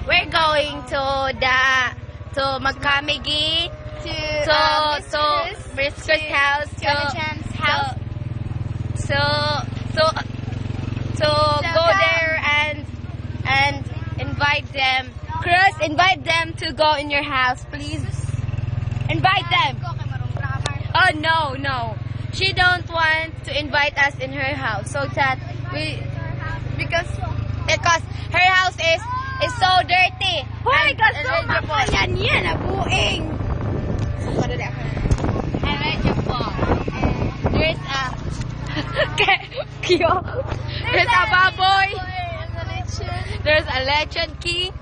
we're going to Magkamigi, to Mistress house, to go there and invite them. Chris, invite them to go in your house, please. Invite them. Oh no. She don't want to invite us in her house, so that because her house is so dirty. Hoy, kasama yan, nabuing. There's a there's a baboy. There's a lechon king.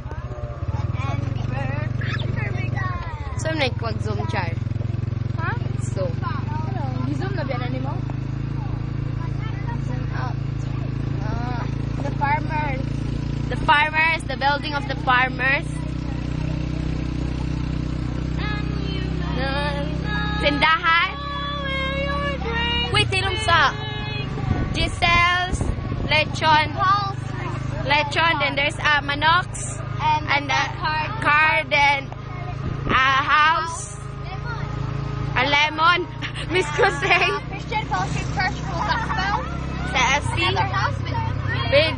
So I'm like zoom chart. Huh? So Zoom na biyan mo? The farmers. the building of the farmers. Tindahan. Wait, tinong sa Giselle's lechon, then there's a manox and a car, then a house, a lemon. Miss Kuseng Christian Fellowship Church School Gospel. sa SC Another house with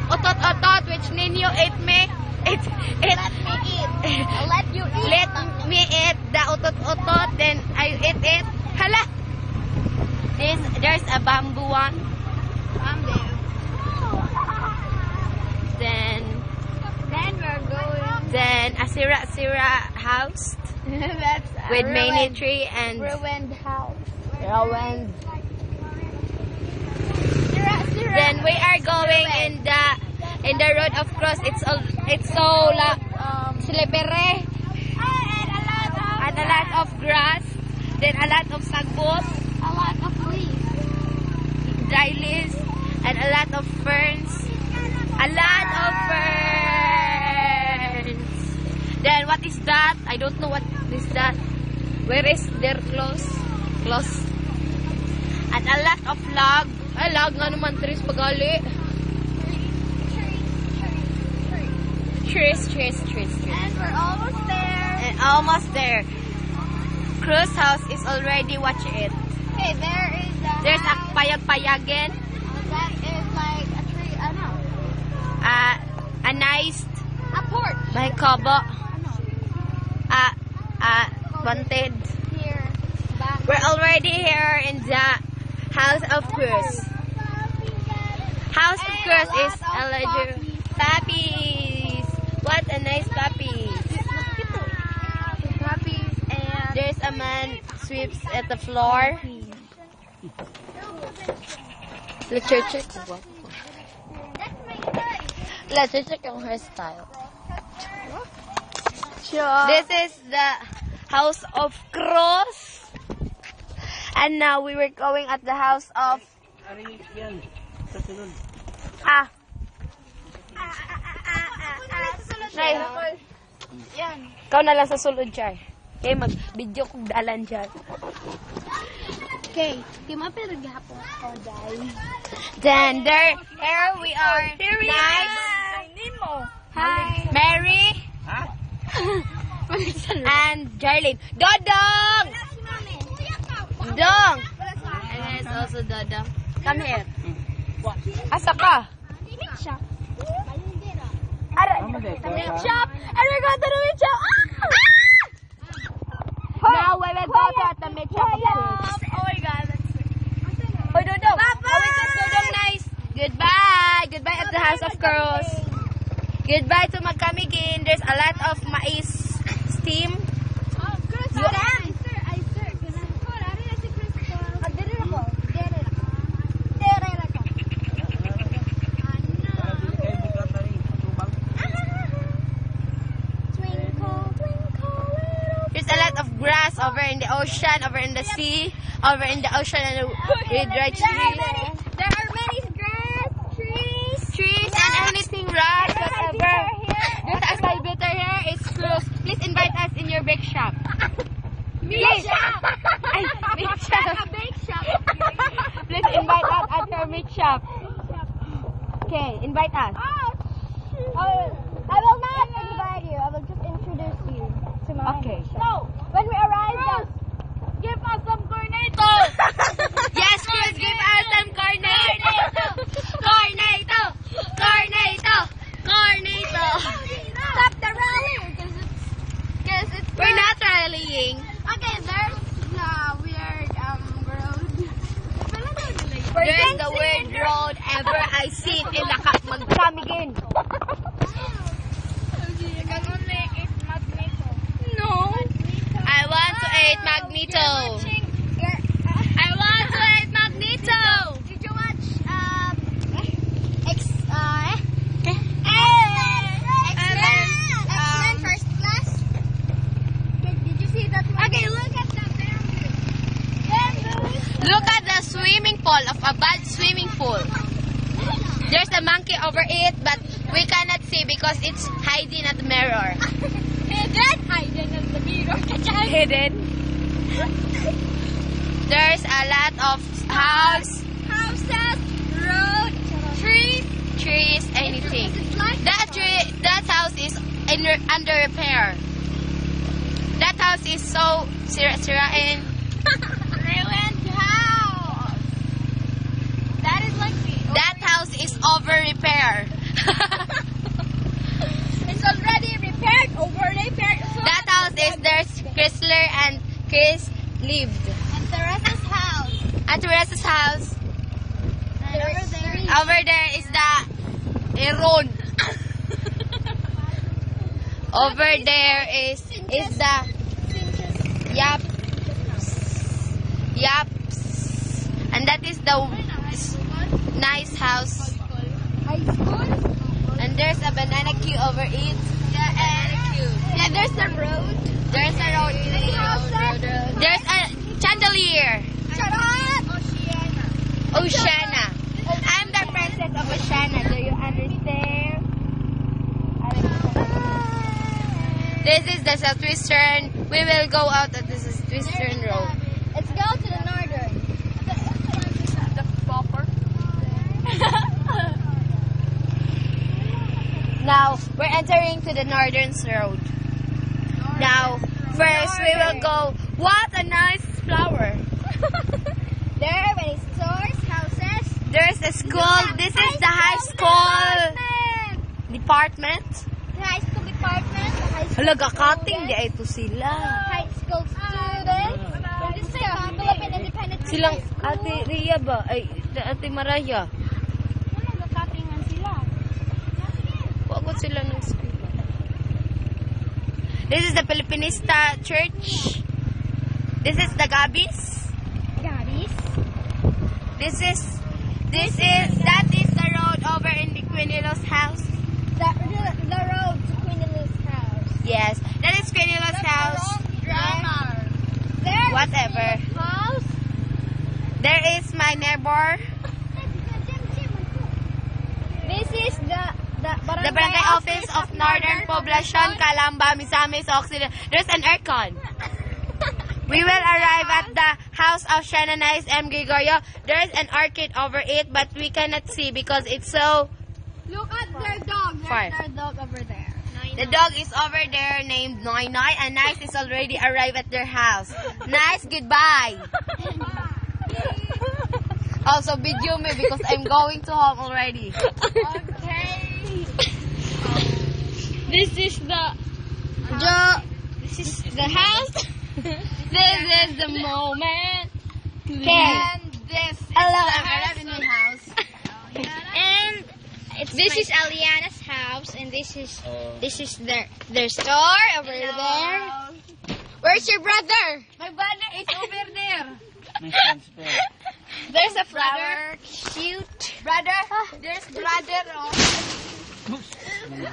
otot which ninyo eat me. Let me eat. I'll let you eat. Let me eat the otot, then I eat it. Hala! There's a bamboo one. Then we're going. Then a sira house That's a with many tree and ruined house. ruined. Sira. Then we are going in the road of cross. It's so slippery and a lot of grass. Then a lot of sagbot, A lot of leaves. dry leaves, and a lot of ferns. A lot of ferns. Then what is that? I don't know what is that. Where is their clothes? And a lot of log. Ay, log nga naman, trees pagali. Trees. And we're almost there. And almost there. Cruz house is already, watch it. Okay, there is the There's a house. payag-payagan. That is like a tree. I know. A nice A porch. by Kobo. Wanted. Here. Back. We're already here in the house of Cruz. House of Cruz is a legend. Puppies. What a nice puppies. Puppies and There's a man sweeps at the floor. Let's check. Let's check yung hairstyle. This is the house of Cruz. And now we were going at the house of Nay, yan. ikaw na lang sa sulod, Char. Okay, mag-video kong dalan dyan. Okay, di mo pero gihapon ko dai. Then here we are. Nice. Hi. Mary. And Jarlene. Dodong! Dong! And there's also Dodong. Come here. Asa ka? Meat shop. Meat shop. And we're going to the meat shop. Now we will go to the meat shop. Oh my god. Oh, Dodong. How is it, Dodong? Nice. Goodbye. Goodbye at the house of girls. Goodbye to Magkamigin. There's a lot of mais steam. Oh, Chris. I sir. Si Chris. Dire ako. There's a lot of grass over in the ocean, over in the sea, over in the ocean and with dry trees. There are many grass, Trees and anything rock, whatever. There's a exhibitor here. It's closed. Please invite us in your bake shop. Please. Ay, bake shop. Bake shop. Please invite us at your bake shop. Okay, invite us. Oh, I will not. Okay. So, when we arrive, give us some corneto. Yes, Chris, give us some corneto. Corneto. Corneto. Corneto. Stop the rally because it's We're not rallying. okay. There's the weird road. There's the weird road ever I seen in the magkamigin. No. I want to eat Magneto. I want to eat Magneto. Did you watch X-Men First Class? Did you see that one? Okay, look at the bamboo. Look at the swimming pool of a bad swimming pool. There's a monkey over it, but we cannot see because it's hiding at the mirror. Hidden at the mirror. Hidden. There's a lot of houses, road, trees, anything. That house is under repair. That house is so sirain. ruined house. That is like That house is over repair. it's already repaired, over repaired. That house is there's Chrysler and Chris lived. And Teresa's house. At Teresa's house. And Over there is the road. Over there is the yaps. And that is the nice house. high school. And there's a banana queue over it. Yeah, there's the road. There's a road. There's a chandelier. Shut up! Oceana. I'm the princess of Oceana. Do you understand? This is the southwestern. We will go out at the southwestern road. Let's go to the northern. The proper. Now we're entering to the northern road. Now first we will go. What a nice flower. There, many stores, houses. There's a school. This is the high school department. The high school department. The high school Halaga cutting di ito sila. high school students. This is the Philippine Independent Silang High School. Ate Ria ba? Ay, Ate Maraya. Nagkakatingan sila. Wagod sila ng school. This is the Filipinista Church. This is the Gabis. Gabis. That is the road over in the Quinilo's house. The road to Queen Elizabeth's house. Yes, that is Quinilo's house. There. Whatever. House. There is my neighbor. This is the The barangay office of Northern Poblacion, Calamba, Misamis, Occidental. There's an aircon. We will arrive at the house of Shananais M. Gregorio. There's an arcade over it, but we cannot see because it's so... Look at their dog. Far. There's their dog over there. The dog is over there named Noi Noi, and Nice is already arrived at their house. Nice, goodbye. Also, video me because I'm going to home already. Okay. This is the house. This is the moment. And this is Hello, the I'm my house. And this is Aliana's house, and this is their store over there. Where's your brother? My brother is over there. There's a flower. Cute. Brother, there's brother. Oh.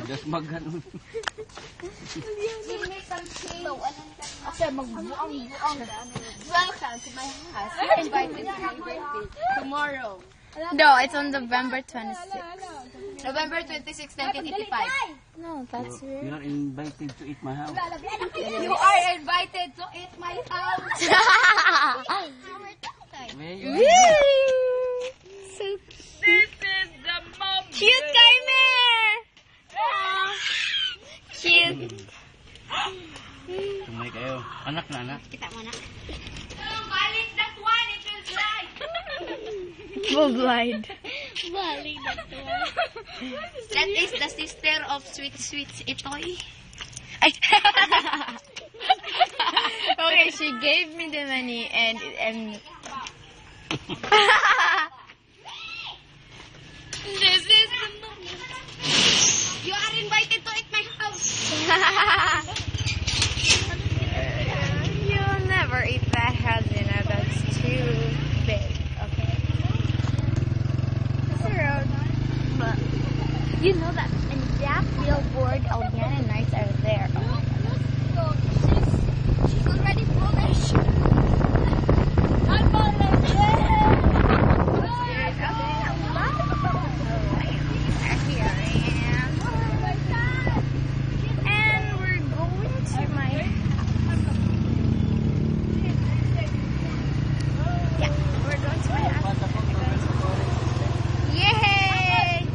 Just magano. Welcome to my house. You're invited to my birthday tomorrow. No, it's on November 26th. November 26, 1985. No, that's weird. You are invited to eat my house. You are invited to eat my house. Where Woo! you So cute. This is the moment. Cute guy, Cute. Tumay kayo. Anak na, anak. Kita mo na. Balik that one, it feels right. Full blind. Balik na to. That is the sister of Sweet Itoy. Okay, she gave me the money and this is You are invited to eat my house. You'll never eat that house, you know, that's too big, okay? It's a road. But you know that in that billboard, Aliana Nights are there. She's already foolish. I'm foolish. And we're going to my we're going to my house. Yay!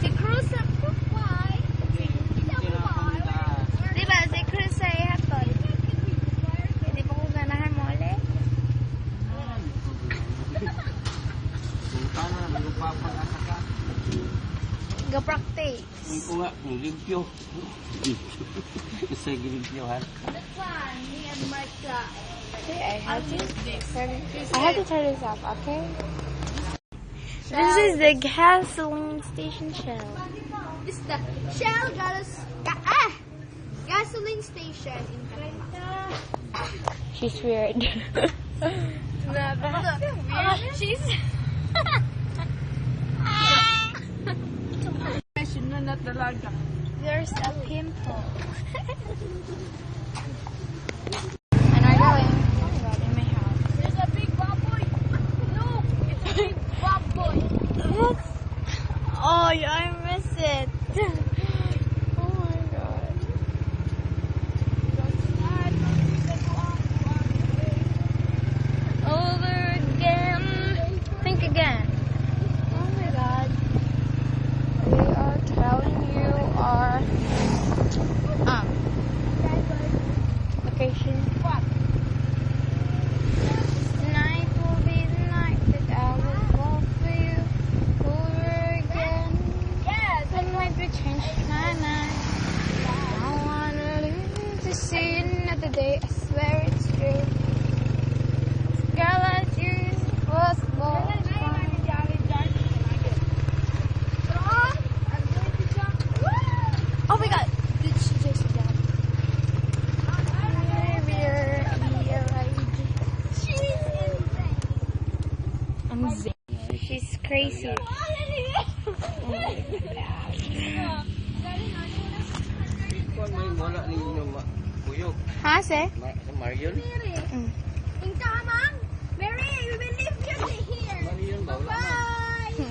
Si Cruz diba si Cruz ay hatol. Hindi pa ko ganahan mo ulit. Sana, magpapalasa ka. Go practice. Hindi ko nga, limpyo. Isa gilimpyohan. Okay, I have to turn this off, okay? This is the gasoline station Shell. This is the Shell gasoline station in Calama. She's weird. She's There's a pimple. And we're going, oh my god, in my house. There's a big baboy. No, it's a big baboy. Look. Oh, I miss it. Oh my god. Over again. Think again. Oh my god. We are telling you our location. Tonight will be the night that I will fall for you over again. Yes. I might be changed my mind. I wanna live to see another day. I swear it's true. Girl, I choose was born. Oh my god! Did she just jump? I'm zing. She's crazy. Kung may wala ninyo kuyog. Ha, se? Sa Marion? Mary, we will leave you here. Marion ba? Wala na. Bye.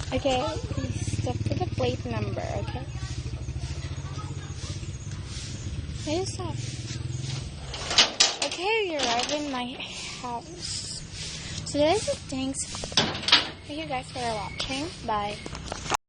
Okay, please step to the plate number, okay? Hey, stop. Okay, we arrived in my house. So this is thanks. Thank you guys for watching. Bye.